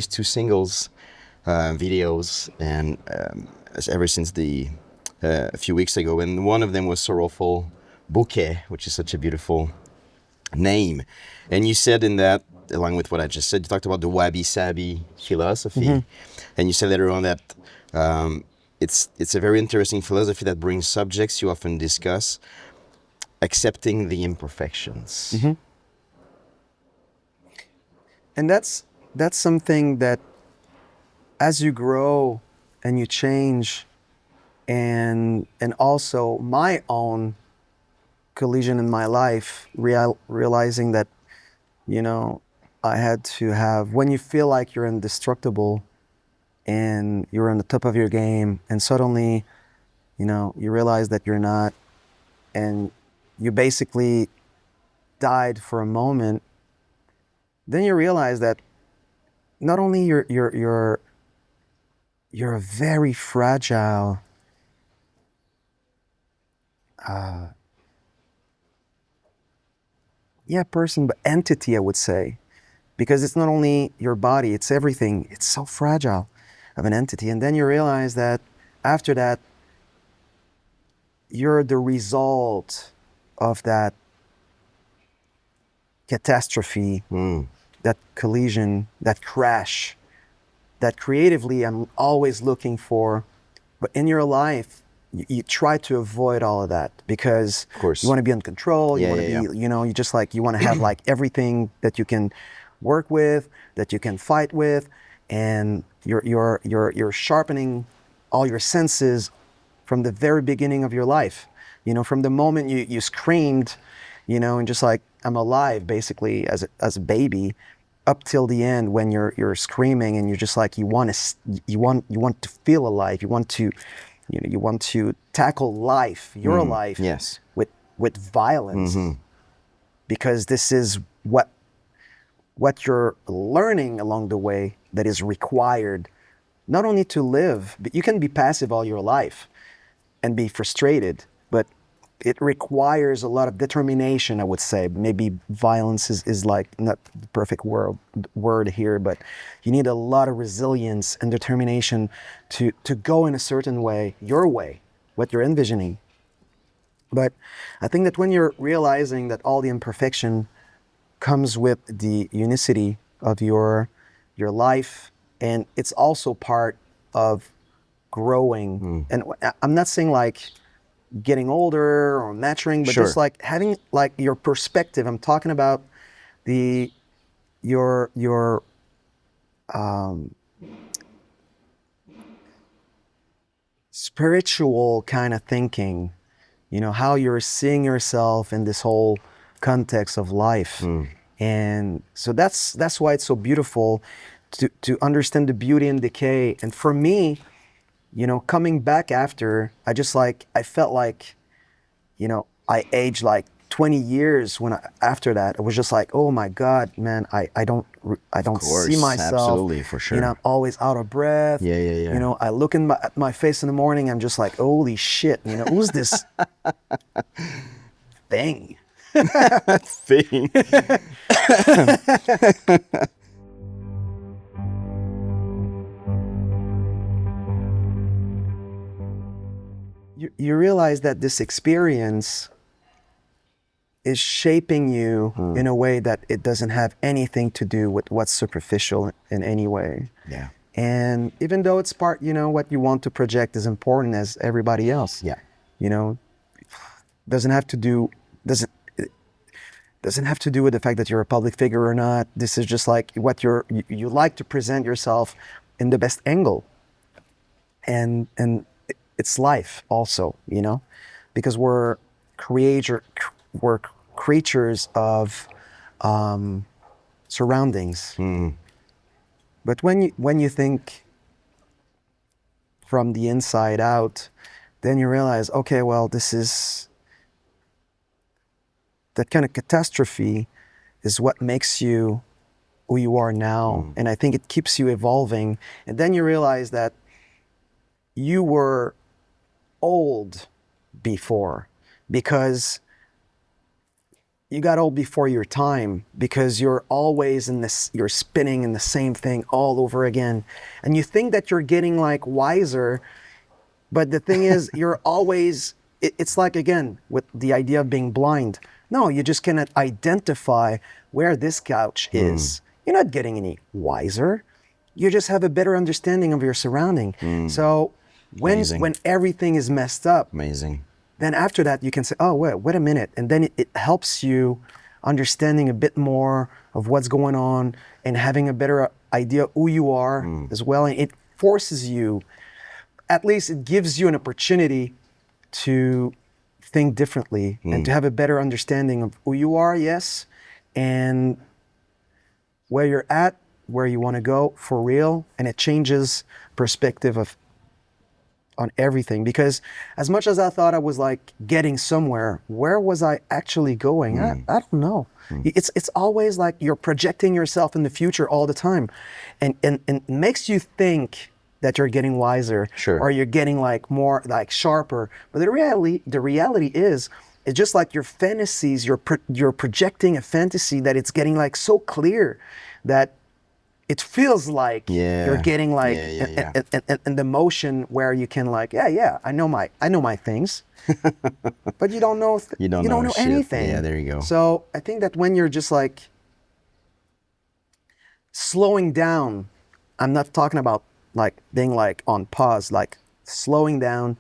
released 2 singles, videos, and ever since a few weeks ago, and one of them was Sorrowful Bouquet, which is such a beautiful name. And you said in that, along with what I just said, you talked about the Wabi-sabi philosophy, and you said later on that it's a very interesting philosophy that brings subjects you often discuss, accepting the imperfections. And that's something that as you grow and you change, and also my own collision in my life, realizing that, I had to have, when you feel like you're indestructible and you're on the top of your game, and suddenly, you realize that you're not, and you basically died for a moment, then you realize that not only you're a very fragile person, but entity, I would say, because it's not only your body, it's everything. It's so fragile of an entity. And then you realize that after that, you're the result of that catastrophe, that collision, that crash, that creatively I'm always looking for. But in your life, you try to avoid all of that because you want to be in control. You want to be, you just like, you want to have like everything that you can work with, that you can fight with, and you're sharpening all your senses from the very beginning of your life. From the moment you screamed, and just like, I'm alive, basically, as a baby, up till the end when you're screaming and you're just like, you want to feel alive. You want to tackle life, your life, yes, with violence, because this is what you're learning along the way that is required, not only to live, but you can be passive all your life and be frustrated, but it requires a lot of determination, I would say. Maybe violence is like not the perfect word here, but you need a lot of resilience and determination to go in a certain way, your way, what you're envisioning. But I think that when you're realizing that all the imperfection comes with the unicity of your life, and it's also part of growing. And I'm not saying like getting older or maturing, but just like having like your perspective. I'm talking about your spiritual kind of thinking, how you're seeing yourself in this whole context of life. And so that's why it's so beautiful to understand the beauty and decay. And for me, coming back after, I felt like, I aged like 20 years after that. I was just like, oh my God, man, I don't see myself. Absolutely, for sure. I'm always out of breath. Yeah. I look at my face in the morning, I'm just like, holy shit, who's this thing? Thing. You realize that this experience is shaping you in a way that it doesn't have anything to do with what's superficial in any way. Yeah. And even though it's part, what you want to project is important as everybody else. Yeah. Doesn't have to do with the fact that you're a public figure or not. This is just like what you like to present yourself in the best angle. And it's life also, because we're creatures of surroundings. But when you think from the inside out, then you realize, okay, well, this is that kind of catastrophe is what makes you who you are now. And I think it keeps you evolving. And then you realize that you were old before because you got old before your time because you're always in this, you're spinning in the same thing all over again. And you think that you're getting like wiser, but the thing is, you're always, it's like, again, with the idea of being blind. No, you just cannot identify where this couch is. You're not getting any wiser. You just have a better understanding of your surrounding. So when everything is messed up, Amazing. then after that you can say, oh, wait a minute. And then it helps you understanding a bit more of what's going on and having a better idea of who you are as well. And it forces you, at least it gives you an opportunity to think differently and to have a better understanding of who you are, yes, and where you're at, where you want to go for real. And it changes perspective on everything, because as much as I thought I was like getting somewhere, where was I actually going? I don't know. It's always like you're projecting yourself in the future all the time, and it makes you think that you're getting wiser, or you're getting like more like sharper. But the reality is, it's just like your fantasies. You're projecting a fantasy that it's getting like so clear that it feels like you're getting like in the motion where you can like, I know my things, but you don't know you don't know anything. Yeah, there you go. So I think that when you're just like slowing down, I'm not talking about like being like on pause, like slowing down,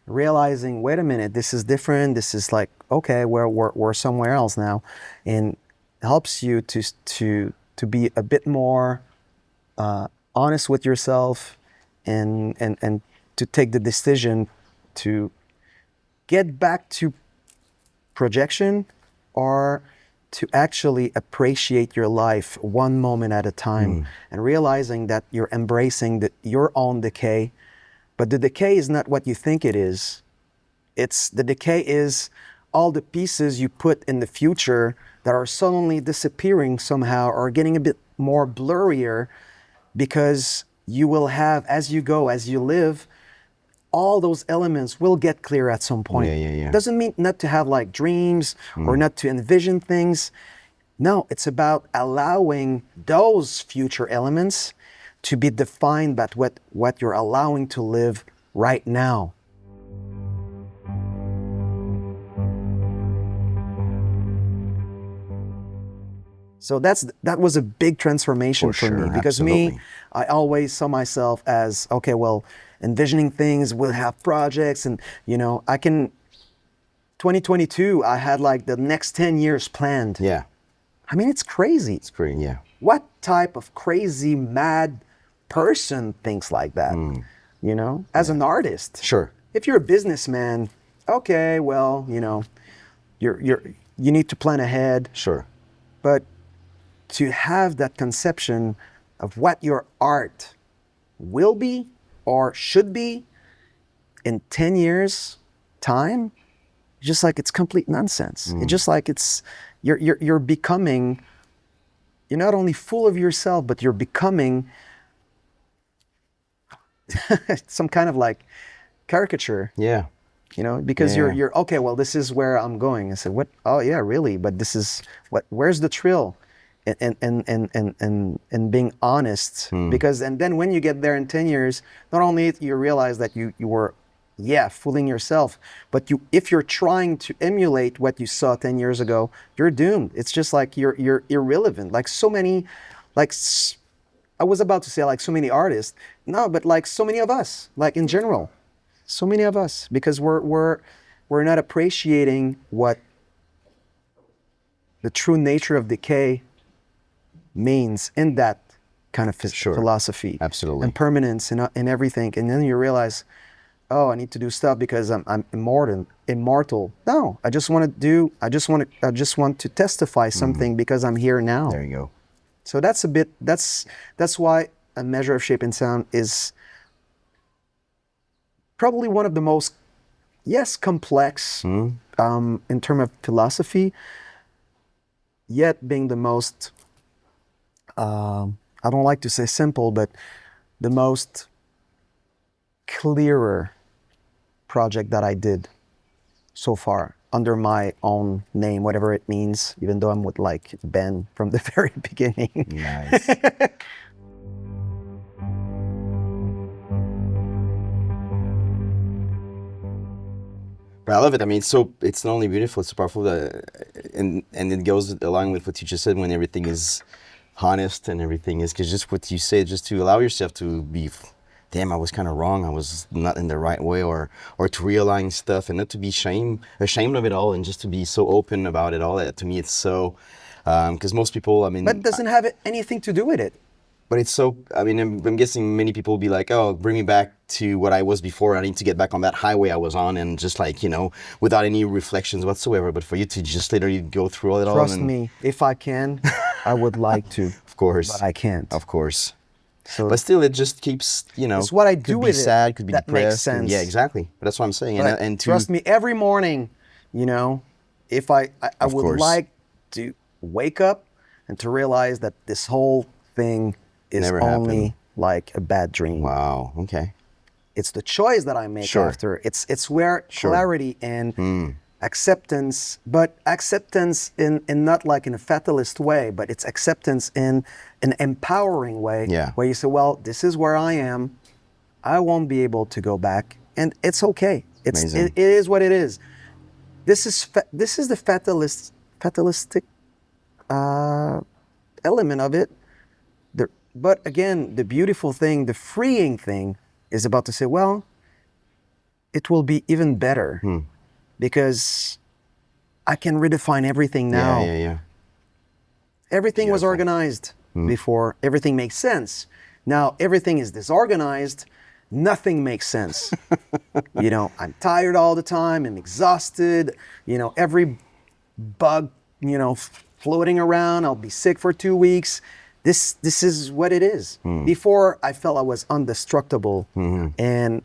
realizing, wait a minute, this is different. This is like, okay, we're somewhere else now, and helps you to be a bit more honest with yourself, and to take the decision to get back to projection, or to actually appreciate your life one moment at a time, and realizing that you're embracing your own decay. But the decay is not what you think it is. The decay is all the pieces you put in the future that are suddenly disappearing somehow, or getting a bit more blurrier, because you will have, as you go, as you live, all those elements will get clear at some point. It doesn't mean not to have like dreams or not to envision things. No, it's about allowing those future elements to be defined by what you're allowing to live right now. So that was a big transformation for me, because I always saw myself as, okay, well, envisioning things, we'll have projects, and 2022, I had like the next 10 years planned. Yeah. I mean, it's crazy. It's crazy, yeah. What type of crazy, mad person thinks like that? As an artist. Sure. If you're a businessman, okay, well, you need to plan ahead. Sure. But to have that conception of what your art will be or should be in 10 years time, just like it's complete nonsense. It's just like you're becoming, you're not only full of yourself, but you're becoming some kind of like caricature. Yeah. Because you're okay, well, this is where I'm going. I said, what? Oh yeah, really? But this is where's the thrill? And being honest, because and then when you get there in 10 years, not only you realize that you were fooling yourself, but if you're trying to emulate what you saw 10 years ago, you're doomed. It's just like you're irrelevant. Like so many, like I was about to say like so many artists, no, but like so many of us, like in general, so many of us, because we're not appreciating what the true nature of decay means in that kind of philosophy. Absolutely. And permanence and everything. And then you realize, oh, I need to do stuff because I'm immortal. No, I just want to testify something because I'm here now. There you go. So that's why A Measure of Shape and Sound is probably one of the most, complex in terms of philosophy, yet being the most, I don't like to say simple, but the most clearer project that I did so far. under my own name, whatever it means, even though I'm with like Ben from the very beginning. Nice. But I love it. I mean, it's not only beautiful, it's so powerful, and it goes along with what you just said when everything is honest and everything is, because just what you say, just to allow yourself to be, damn, I was kind of wrong, I was not in the right way, or to realign stuff and not to be ashamed of it all, and just to be so open about it all. To me, it's so, because most people, I mean, But it doesn't have anything to do with it. but it's so, I mean, I'm guessing many people will be like, oh, bring me back to what I was before. I need to get back on that highway I was on, and just like, without any reflections whatsoever. But for you to just literally go through all it all. Trust me, if I can, I would like to. Of course. But I can't. Of course. So But still, it just keeps, it's what I do could be with it sad, could be that depressed. makes sense. Yeah, exactly. But that's what I'm saying. But And to, trust me, every morning, if I Of would course. like to wake up and to realize that this whole thing is Never only happened. like a bad dream. Wow, okay. It's the choice that I make Sure. after. It's where Sure. clarity and acceptance, but acceptance in not like in a fatalist way, but it's acceptance in an empowering way. Yeah. Where you say, well, this is where I am. I won't be able to go back, and it's okay. Amazing. It is what it is. This is the fatalistic element of it. But again, the beautiful thing, the freeing thing, is about to say, well, it will be even better because I can redefine everything now. Yeah. Everything was Beautiful. organized before. Everything makes sense. Now everything is disorganized. Nothing makes sense. I'm tired all the time. I'm exhausted. Every bug, floating around. I'll be sick for 2 weeks. This is what it is. Before, I felt I was indestructible, and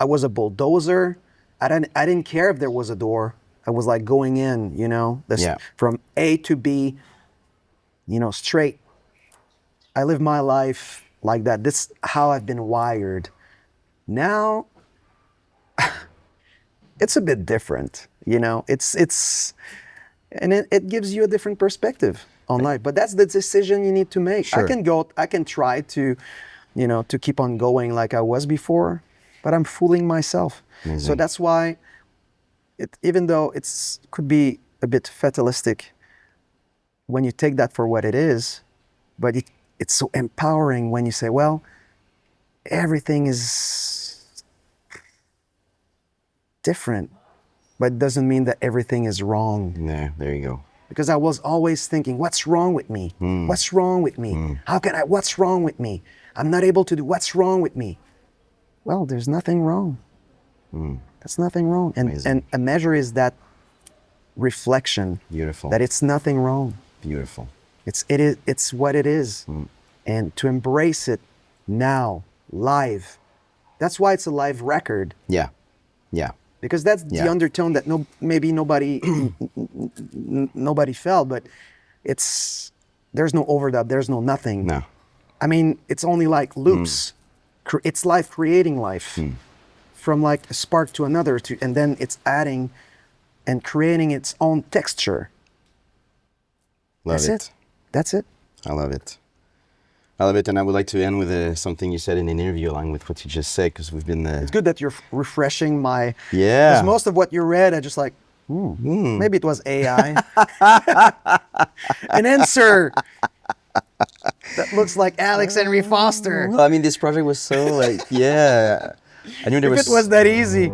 I was a bulldozer. I didn't care if there was a door. I was like going in, Yeah. from A to B, straight. I live my life like that. This is how I've been wired. Now, it's a bit different, It's and it gives you a different perspective on life. But that's the decision you need to make. Sure. I can try to, to keep on going like I was before, but I'm fooling myself. Amazing. So that's why, even though could be a bit fatalistic when you take that for what it is, but it's so empowering when you say, well, everything is different, but it doesn't mean that everything is wrong. Yeah, there you go. Because I was always thinking, what's wrong with me? What's wrong with me? What's wrong with me? I'm not able to do, what's wrong with me? Well, there's nothing wrong. There's nothing wrong. And a measure is that reflection. Beautiful. That it's nothing wrong. Beautiful. It's what it is. And to embrace it now, live. That's why it's a live record. Yeah. Because that's the undertone that maybe nobody nobody felt, but there's no overdub, there's no nothing. No. I mean, it's only like loops. It's life creating life from like a spark to another, and then it's adding and creating its own texture. Love it. That's it. I love it. I love it, and I would like to end with something you said in an interview along with what you just said, because we've been... It's good that you're refreshing my... Yeah. Because most of what you read, I just like, maybe it was AI. An answer that looks like Alex Henry Foster. Well, I mean, this project was so like, yeah. I knew there If it was that easy.